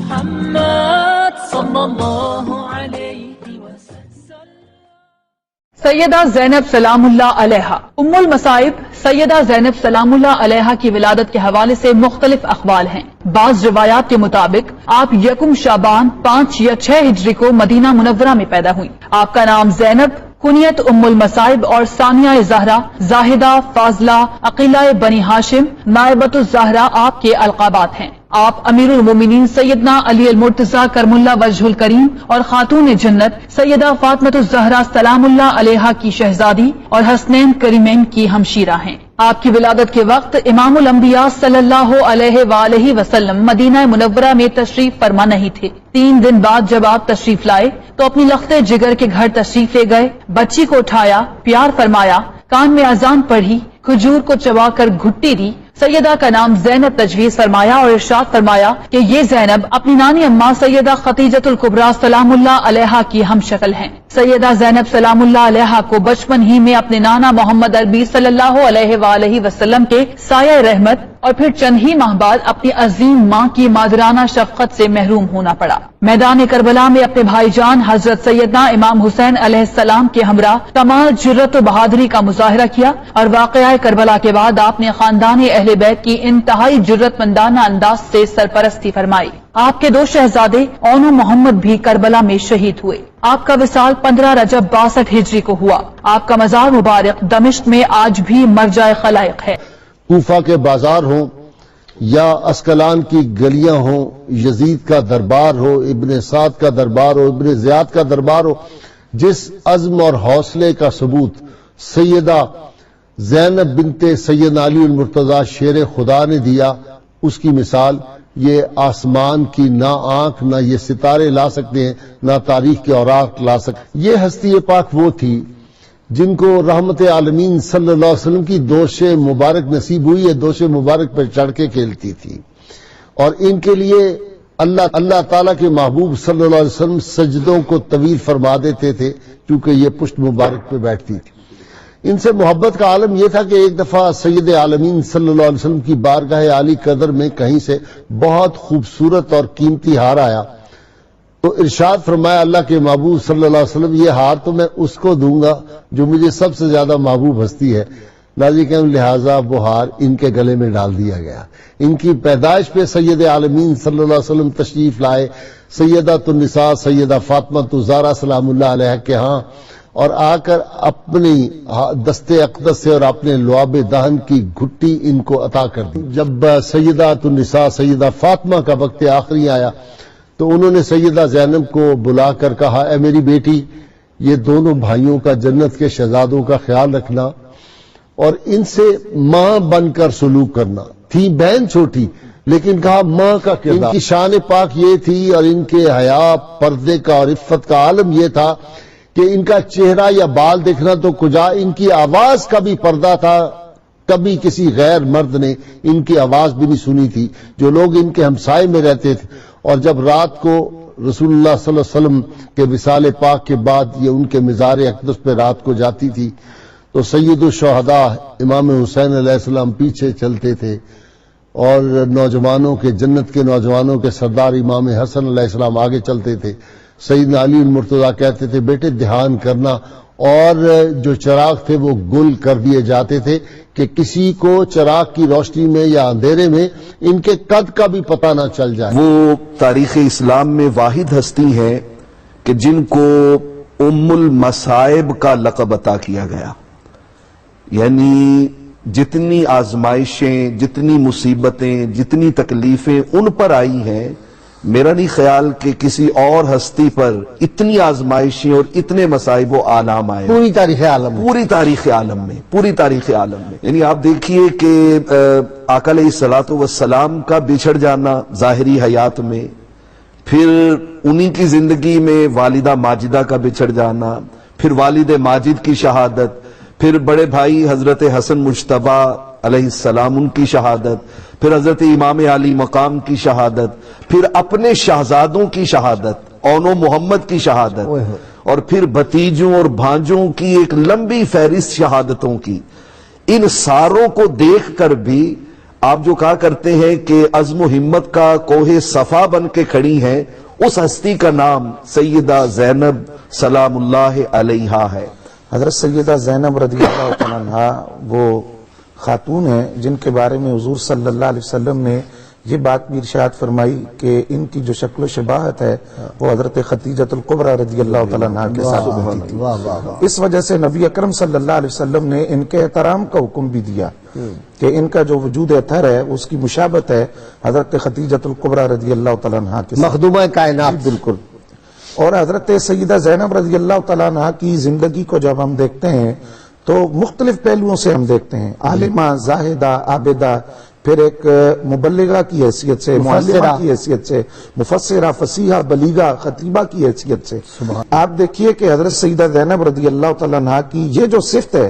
محمد صلی اللہ علیہ وسلم۔ سیدہ زینب سلام اللہ علیہا ام المصائب سیدہ زینب سلام اللہ علیہا کی ولادت کے حوالے سے مختلف اقوال ہیں۔ بعض روایات کے مطابق آپ یکم شعبان 5 یا 6 ہجری کو مدینہ منورہ میں پیدا ہوئی۔ آپ کا نام زینب، کنیت ام المصائب اور ثانیہ زہرا، زاہدہ، فاضلہ، عقیلہ بنی ہاشم، نائبۃ الزہرا آپ کے القابات ہیں۔ آپ امیر المومنین سیدنا علی المرتضی کرم اللہ وجہ الکریم اور خاتون جنت سیدہ فاطمۃ الزہرا سلام اللہ علیہا کی شہزادی اور حسنین کریمین کی ہمشیرہ ہیں۔ آپ کی ولادت کے وقت امام الانبیاء صلی اللہ علیہ وآلہ وسلم مدینہ منورہ میں تشریف فرما نہیں تھے۔ 3 دن بعد جب آپ تشریف لائے تو اپنی لخت جگر کے گھر تشریف لے گئے، بچی کو اٹھایا، پیار فرمایا، کان میں اذان پڑھی، کھجور کو چبا کر گھٹی دی، سیدہ کا نام زینب تجویز فرمایا اور ارشاد فرمایا کہ یہ زینب اپنی نانی اماں سیدہ خدیجۃ الکبریٰ سلام اللہ علیہا کی ہم شکل ہیں۔ سیدہ زینب سلام اللہ علیہا کو بچپن ہی میں اپنے نانا محمد عربی صلی اللہ علیہ وآلہ وسلم کے سایہ رحمت اور پھر چند ہی ماہ بعد اپنی عظیم ماں کی مادرانہ شفقت سے محروم ہونا پڑا۔ میدان کربلا میں اپنے بھائی جان حضرت سیدنا امام حسین علیہ السلام کے ہمراہ کمال جرت و بہادری کا مظاہرہ کیا اور واقعہ کربلا کے بعد آپ نے خاندان اہل بیت کی انتہائی جرت مندانہ انداز سے سرپرستی فرمائی۔ آپ کے 2 شہزادے اون و محمد بھی کربلا میں شہید ہوئے۔ آپ کا وصال 15 رجب 62 ہجری کو ہوا۔ آپ کا مزار مبارک دمشق میں آج بھی مرجع خلائق ہے۔ کوفہ کے بازار ہوں یا اسکلان کی گلیاں ہوں، یزید کا دربار ہو، ابن سعد کا دربار ہو، ابن زیاد کا دربار ہو، جس عزم اور حوصلے کا ثبوت سیدہ زینب بنت سیدنا علی المرتضی شیر خدا نے دیا، اس کی مثال یہ آسمان کی نہ آنکھ نہ یہ ستارے لا سکتے ہیں، نہ تاریخ کے اوراق لا سکتے۔ یہ ہستی پاک وہ تھی جن کو رحمت عالمین صلی اللہ علیہ وسلم کی دوش مبارک نصیب ہوئی ہے، دوش مبارک پر چڑھ کے کھیلتی تھی، اور ان کے لیے اللہ تعالیٰ کے محبوب صلی اللہ علیہ وسلم سجدوں کو طویل فرما دیتے تھے کیونکہ یہ پشت مبارک پہ بیٹھتی تھی۔ ان سے محبت کا عالم یہ تھا کہ ایک دفعہ سید عالمین صلی اللہ علیہ وسلم کی بارگاہ عالی قدر میں کہیں سے بہت خوبصورت اور قیمتی ہار آیا، تو ارشاد فرمایا اللہ کے محبوب صلی اللہ علیہ وسلم یہ ہار تو میں اس کو دوں گا جو مجھے سب سے زیادہ محبوب ہستی ہے، لہٰذا وہ ہار ان کے گلے میں ڈال دیا گیا۔ ان کی پیدائش پہ سید عالمین صلی اللہ علیہ وسلم تشریف لائے سیدۃ النساء سیدہ فاطمۃ الزہرا سلام اللہ علیہ کے ہاں، اور آ کر اپنی دست اقدس سے اور اپنے لعاب دہن کی گھٹی ان کو عطا کر دی۔ جب سیدۃ النساء سیدہ فاطمہ کا وقت آخری آیا تو انہوں نے سیدہ زینب کو بلا کر کہا اے میری بیٹی، یہ دونوں بھائیوں کا جنت کے شہزادوں کا خیال رکھنا اور ان سے ماں بن کر سلوک کرنا۔ تھی بہن چھوٹی لیکن کہا ماں کا کردار۔ ان کی شان پاک یہ تھی اور ان کے حیا، پردے کا اور عفت کا عالم یہ تھا کہ ان کا چہرہ یا بال دیکھنا تو کجا، ان کی آواز کا بھی پردہ تھا، کبھی کسی غیر مرد نے ان کی آواز بھی نہیں سنی تھی، جو لوگ ان کے ہمسائے میں رہتے تھے۔ اور جب رات کو رسول اللہ صلی اللہ علیہ وسلم کے وصال پاک کے بعد یہ ان کے مزار اقدس پہ رات کو جاتی تھی تو سید الشہداء امام حسین علیہ السلام پیچھے چلتے تھے اور نوجوانوں کے جنت کے نوجوانوں کے سردار امام حسن علیہ السلام آگے چلتے تھے۔ سیدنا علی المرتضی کہتے تھے بیٹے دھیان کرنا، اور جو چراغ تھے وہ گل کر دیے جاتے تھے کہ کسی کو چراغ کی روشنی میں یا اندھیرے میں ان کے قد کا بھی پتہ نہ چل جائے۔ وہ تاریخ اسلام میں واحد ہستی ہیں کہ جن کو ام المصائب کا لقب عطا کیا گیا، یعنی جتنی آزمائشیں، جتنی مصیبتیں، جتنی تکلیفیں ان پر آئی ہیں، میرا نہیں خیال کہ کسی اور ہستی پر اتنی آزمائشیں اور اتنے مصائب و آلام آئے پوری تاریخ عالم پوری تاریخ عالم میں۔ یعنی آپ دیکھیے کہ آقا علیہ الصلوۃ والسلام کا بچھڑ جانا ظاہری حیات میں، پھر انہی کی زندگی میں والدہ ماجدہ کا بچھڑ جانا، پھر والد ماجد کی شہادت، پھر بڑے بھائی حضرت حسن مجتبی علیہ السلام ان کی شہادت، پھر حضرت امام علی مقام کی شہادت، پھر اپنے شہزادوں کی شہادت، اون و محمد کی شہادت، اور پھر بھتیجوں اور بھانجوں کی ایک لمبی فہرست شہادتوں کی۔ ان ساروں کو دیکھ کر بھی آپ جو کہا کرتے ہیں کہ عزم و ہمت کا کوہ صفا بن کے کھڑی ہیں، اس ہستی کا نام سیدہ زینب سلام اللہ علیہا ہے۔ حضرت سیدہ زینب رضی اللہ تعالیٰ عنہا وہ خاتون ہیں جن کے بارے میں حضور صلی اللہ علیہ وسلم نے یہ بات بھی ارشاد فرمائی کہ ان کی جو شکل و شباہت ہے وہ حضرت خدیجۃ الکبریٰ رضی اللہ تعالیٰ عنہا کے ساتھ ہوتی تھی۔ اس وجہ سے نبی اکرم صلی اللہ علیہ وسلم نے ان کے احترام کا حکم بھی دیا کہ ان کا جو وجود اطہر ہے اس کی مشابہت ہے حضرت خدیجۃ الکبریٰ رضی اللہ تعالیٰ عنہا کے ساتھ، مخدومہ کائنات۔ بالکل۔ اور حضرت سیدہ زینب رضی اللہ تعالیٰ عنہا کی زندگی کو جب ہم دیکھتے ہیں تو مختلف پہلوؤں سے ہم دیکھتے ہیں، عالمہ، زاہدہ، عابدہ، پھر ایک مبلغہ کی حیثیت سے، معلمہ کی حیثیت سے، مفسرہ، فصیحہ، بلیغہ، خطیبہ کی حیثیت سے۔ آپ دیکھیے کہ حضرت سیدہ زینب رضی اللہ تعالیٰ عنہا کی یہ جو صفت ہے،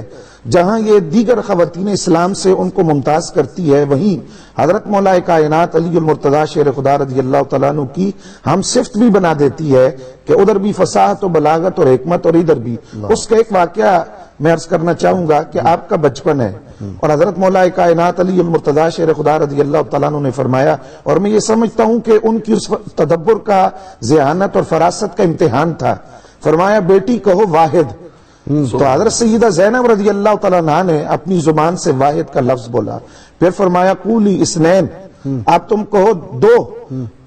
جہاں یہ دیگر خواتین اسلام سے ان کو ممتاز کرتی ہے، وہیں حضرت مولا کائنات علی المرتضیٰ شیر خدا رضی اللہ تعالیٰ عنہ کی ہم صفت بھی بنا دیتی ہے کہ ادھر بھی فصاحت و بلاغت اور حکمت، اور ادھر بھی۔ اس کا ایک واقعہ میں عرض کرنا چاہوں گا کہ آپ کا بچپن ہے اور حضرت مولا کائنات علی المرتضیٰ شیر خدا رضی اللہ تعالیٰ عنہ نے فرمایا، اور میں یہ سمجھتا ہوں کہ ان کی اس تدبر کا ذہانت اور فراست کا امتحان تھا، فرمایا بیٹی کہو واحد۔ تو حضرت سیدہ زینب رضی اللہ تعالیٰ عنہ نے اپنی زبان سے واحد کا لفظ بولا، پھر فرمایا قولی اثنین، اب تم کہو دو۔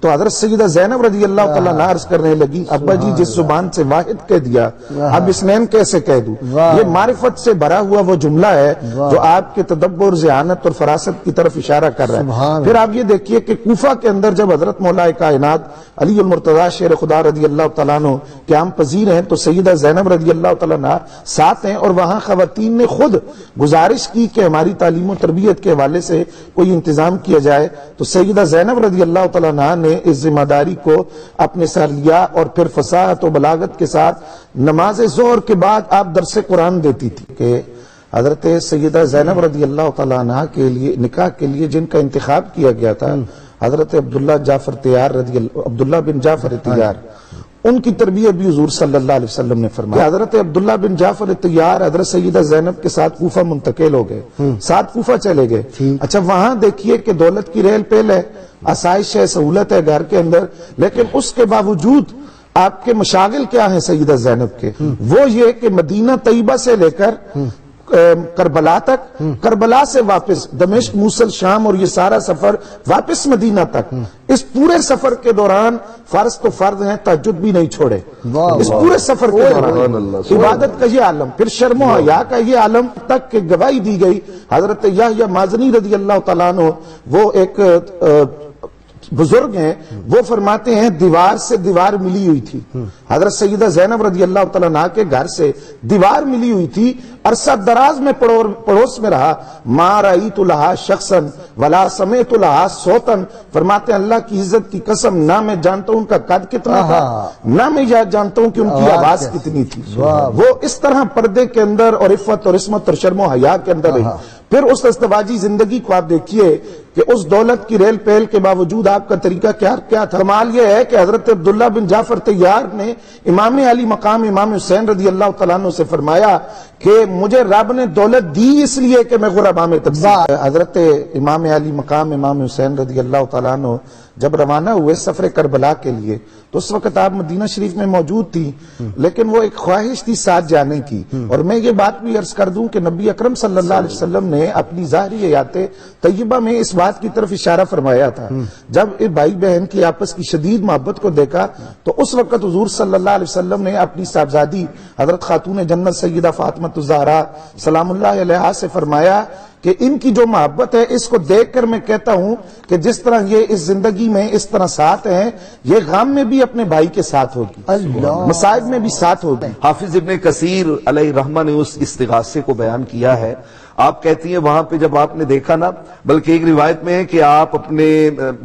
تو حضرت سیدہ زینب رضی اللہ تعالیٰ عنہ عرض کرنے لگی، ابا جی جس زبان سے واحد کہہ دیا اب اثنین کیسے کہہ دوں؟ یہ معرفت سے بھرا ہوا وہ جملہ ہے جو آپ کے تدبر، ذہانت اور فراست کی طرف اشارہ کر رہا ہے۔ پھر آپ یہ دیکھیے کہ کوفہ کے اندر جب حضرت مولا کائنات علی المرتضیٰ شیر خدا رضی اللہ تعالیٰ عنہ قیام پذیر ہیں تو سیدہ زینب رضی اللہ تعالیٰ عنہ ساتھ ہیں، اور وہاں خواتین نے خود گزارش کی کہ ہماری تعلیم و تربیت کے حوالے سے کوئی انتظام کیا جائے، تو سیدہ زینب رضی اللہ تعالیٰ عنہ نے اس ذمہ داری کو اپنے سر لیا، اور پھر فصاحت و بلاغت کے ساتھ نماز ظہر کے بعد آپ درس قرآن دیتی تھی کہ حضرت سیدہ زینب رضی اللہ تعالیٰ عنہ کے لیے نکاح کے لیے جن کا انتخاب کیا گیا تھا حضرت عبداللہ بن جعفر طیار، ان کی تربیت بھی حضور صلی اللہ علیہ وسلم نے فرمایا۔ حضرت عبداللہ بن جعفر طیار حضرت سیدہ زینب کے ساتھ کوفہ منتقل ہو گئے، ساتھ کوفہ چلے گئے۔ اچھا وہاں دیکھیے کہ دولت کی ریل پیل ہے، آسائش ہے، سہولت ہے گھر کے اندر، لیکن اس کے باوجود آپ کے مشاغل کیا ہیں سیدہ زینب کے؟ وہ یہ کہ مدینہ طیبہ سے لے کر کربلا تک، کربلا سے واپس دمشق، موصل، شام، اور یہ سارا سفر واپس مدینہ تک، اس پورے سفر کے دوران فرض تو فرض ہیں، تہجد بھی نہیں چھوڑے اس پورے سفر کے دوران، عبادت کا یہ عالم، پھر شرم و حیا کا یہ عالم تک کہ گواہی دی گئی۔ حضرت یحییٰ مازنی رضی اللہ تعالیٰ عنہ وہ ایک بزرگ ہیں، وہ فرماتے ہیں دیوار سے دیوار ملی ہوئی تھی، حضرت سیدہ زینب رضی اللہ تعالیٰ عنہ کے گھر سے دیوار ملی ہوئی تھی، عرصہ دراز میں پڑوس میں رہا، ما رأیت لہا شخصا ولا سمعت لہا صوتا، فرماتے ہیں اللہ کی عزت کی قسم نہ میں جانتا ہوں ان کا قد کتنا تھا، نہ میں جانتا ہوں کہ ان کی آواز کتنی تھی۔ وہ اس طرح پردے کے اندر اور عفت اور عصمت اور شرم و حیا کے اندر رہی۔ پھر اس ازدواجی زندگی کو آپ دیکھیے کہ اس دولت کی ریل پیل کے باوجود آپ کا طریقہ کیا تھا۔ کمال یہ ہے کہ حضرت عبداللہ بن جعفر طیار نے امام علی مقام امام حسین رضی اللہ تعالیٰ عنہ سے فرمایا کہ مجھے رب نے دولت دی اس لیے کہ میں غربا میں تقسیم۔ حضرت امام علی مقام امام حسین رضی اللہ تعالیٰ عنہ جب روانہ ہوئے سفر کربلا کے لیے تو اس وقت آپ مدینہ شریف میں موجود تھی، لیکن وہ ایک خواہش تھی ساتھ جانے کی۔ اور میں یہ بات بھی عرض کر دوں کہ نبی اکرم صلی اللہ علیہ وسلم نے اپنی ظاہری حیات طیبہ میں اس بات کی طرف اشارہ فرمایا تھا، جب بھائی بہن کی آپس کی شدید محبت کو دیکھا تو اس وقت حضور صلی اللہ علیہ وسلم نے اپنی صاحبزادی حضرت خاتون جنت سیدہ فاطمہ الزہرا سلام اللہ علیہا سے فرمایا کہ ان کی جو محبت ہے اس کو دیکھ کر میں کہتا ہوں کہ جس طرح یہ اس زندگی میں اس طرح ساتھ ہیں، یہ غم میں بھی اپنے بھائی کے ساتھ ہوگی، مصائب میں بھی ساتھ ہوگی۔ حافظ ابن کثیر علیہ رحمہ نے اس استغاثے کو بیان کیا ہے۔ آپ کہتی ہیں وہاں پہ جب آپ نے دیکھا نا، بلکہ ایک روایت میں ہے کہ آپ اپنے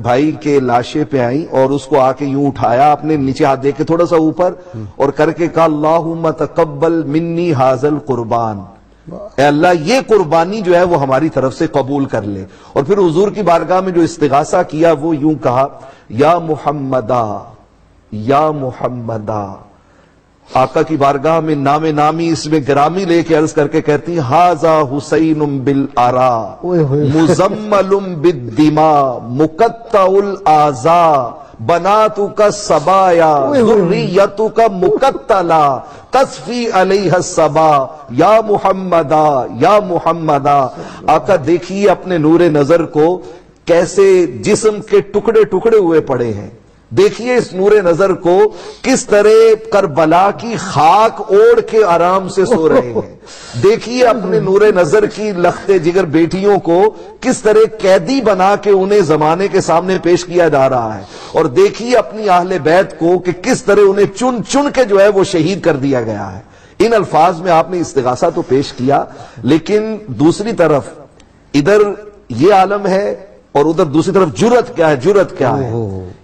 بھائی کے لاشے پہ آئیں اور اس کو آ کے یوں اٹھایا، آپ نے نیچے ہاتھ دے کے تھوڑا سا اوپر اور کر کے کہا اللہم تقبل منی ھذا القربان، اے اللہ یہ قربانی جو ہے وہ ہماری طرف سے قبول کر لے۔ اور پھر حضور کی بارگاہ میں جو استغاثہ کیا وہ یوں کہا یا محمدہ یا محمدہ آقا کی بارگاہ میں نام نامی اس میں گرامی لے کے عرض کر کے کہتی ہیں ھذا حسین بالآراء مزمل بالدماء مقطع الاعضاء بناتک الصبایا ذریتک مقتلا تصفی علیہ الصبا یا محمدا یا محمدا. آقا دیکھیے اپنے نور نظر کو کیسے جسم کے ٹکڑے ٹکڑے ہوئے پڑے ہیں. دیکھیے اس نور نظر کو کس طرح کربلا کی خاک اوڑھ کے آرام سے سو رہے ہیں. دیکھیے اپنے نور نظر کی لختے جگر بیٹیوں کو کس طرح قیدی بنا کے انہیں زمانے کے سامنے پیش کیا جا رہا ہے. اور دیکھیے اپنی اہل بیت کو کہ کس طرح انہیں چن چن کے جو ہے وہ شہید کر دیا گیا ہے. ان الفاظ میں آپ نے استغاثہ تو پیش کیا، لیکن دوسری طرف ادھر یہ عالم ہے اور ادھر دوسری طرف جرت کیا ہے. جرت کیا ہے؟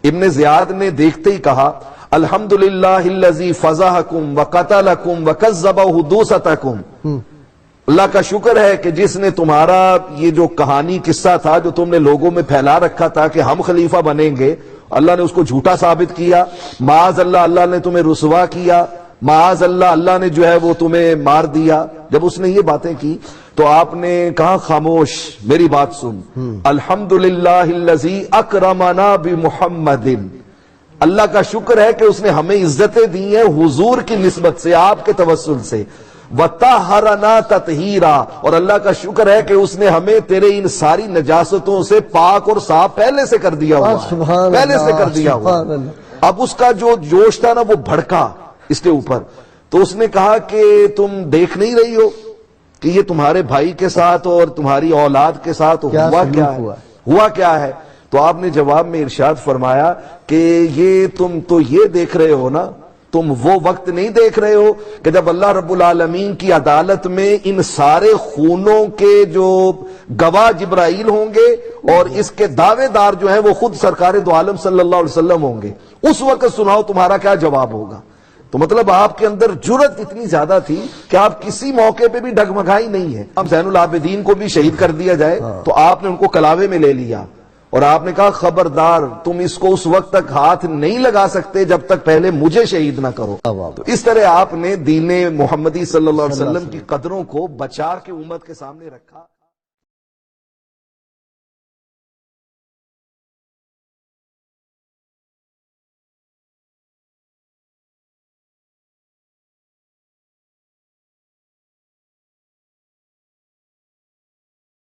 ابن زیاد نے دیکھتے ہی کہا الحمدللہ الذی فضحکم وقتلکم وکذب حدوثتکم. اللہ کا شکر ہے کہ جس نے تمہارا یہ جو کہانی قصہ تھا جو تم نے لوگوں میں پھیلا رکھا تھا کہ ہم خلیفہ بنیں گے، اللہ نے اس کو جھوٹا ثابت کیا. معاذ اللہ اللہ نے تمہیں رسوا کیا. معاذ اللہ اللہ نے جو ہے وہ تمہیں مار دیا. جب اس نے یہ باتیں کی تو آپ نے کہا خاموش، میری بات سن. الحمدللہ الذی اکرمنا بمحمد. اللہ کا شکر ہے کہ اس نے ہمیں عزتیں دی ہیں حضور کی نسبت سے، آپ کے توسل سے. وطہرنا تطہیرا، اور اللہ کا شکر ہے کہ اس نے ہمیں تیرے ان ساری نجاستوں سے پاک اور صاف پہلے سے کر دیا ہوا ہے. پہلے سے کر دیا ہوا. اب اس کا جو جوش تھا نا وہ بھڑکا اس کے اوپر. تو اس نے کہا کہ تم دیکھ نہیں رہی ہو کہ یہ تمہارے بھائی کے ساتھ اور تمہاری اولاد کے ساتھ ہوا کیا ہے؟ تو آپ نے جواب میں ارشاد فرمایا کہ یہ تم تو یہ دیکھ رہے ہو نا، تم وہ وقت نہیں دیکھ رہے ہو کہ جب اللہ رب العالمین کی عدالت میں ان سارے خونوں کے جو گواہ جبرائیل ہوں گے اور اس کے دعوے دار جو ہیں وہ خود سرکار دو عالم صلی اللہ علیہ وسلم ہوں گے. اس وقت سناؤ تمہارا کیا جواب ہوگا. تو مطلب آپ کے اندر جرت اتنی زیادہ تھی کہ آپ کسی موقع پہ بھی ڈگمگائی نہیں ہے. اب زین العابدین کو بھی شہید کر دیا جائے تو آپ نے ان کو کلاوے میں لے لیا اور آپ نے کہا خبردار تم اس کو اس وقت تک ہاتھ نہیں لگا سکتے جب تک پہلے مجھے شہید نہ کرو. تو اس طرح آپ نے دین محمدی صلی اللہ علیہ وسلم کی قدروں کو بچا کے امت کے سامنے رکھا.